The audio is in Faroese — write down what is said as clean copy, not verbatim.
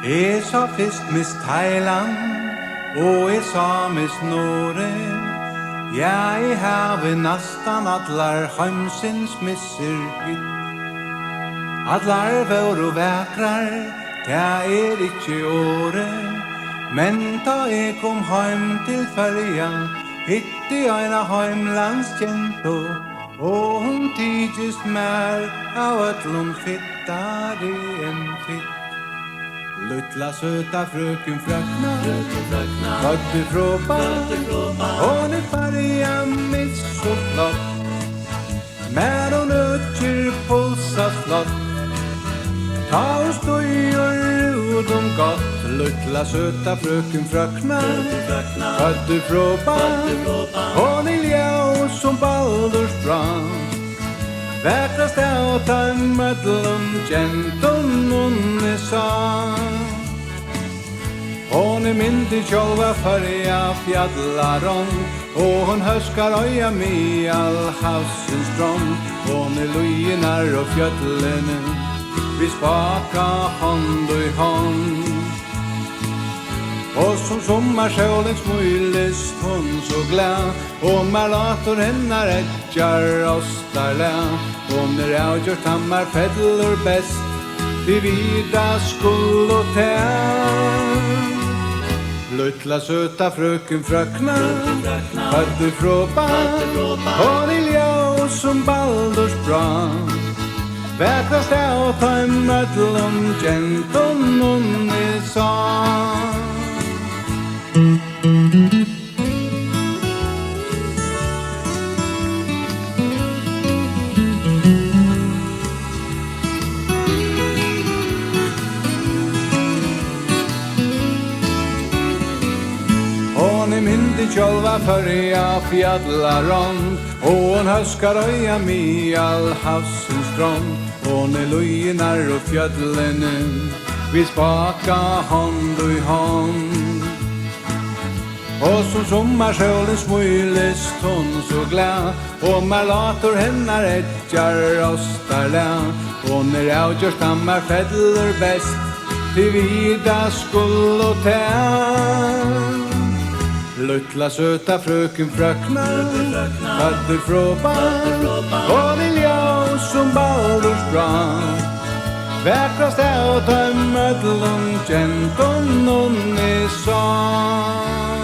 Jeg sa fyrst Miss Thailand, og jeg sa Miss Norge. Jeg have nastan allar heimsins misser hitt. Allar våru vækrar, ta ikkje åre. Men da jeg kom heim til Färja, hitti eina heimlandskjento, og hun tidist mer av ötlum fittari enn fitt. Luttla söta fröken Frökna, födde fråpa, hon Färja mitt så flott. Men hon ötjer pulsa slott, ta och stöjer ut gott. Luttla söta fröken Frökna, födde fråpa, hon ljau som Baldurs brand. Väkrast av tajmadlum gentum hon sann. Hon myndig själva Färja fjallaron, och hon höskar öja med all havsens strand. Hon lujinar och fjöllene, vi spaka hand i hand. Och som sommarsjölens mylist hon så glad, och malator hennar ätjar ostarlä. Hon avgjort hammar fällor bäst, vi vida skull och tän. Luttla söta fröken Frökna, födde fråpa, hon ljau som Baldurs brand. Väkrast av tajmadlum gentum hon sann. Hon myndig själva Färja fjallaron, och hon höskar öja med all havsens strand. Hon lujinar och fjöllene, vi spaka hand i hand. Och som sommarsjölens mylist hon så glad, och malator hennar ätjar ostarlä. Hon avgjort stammar fällor bäst, till vida skull och tän. Luttla söta fröken Frökna, födde fråpa, hon ljau som Baldurs brand. Väkrast av tajmadlum gentum hon sann.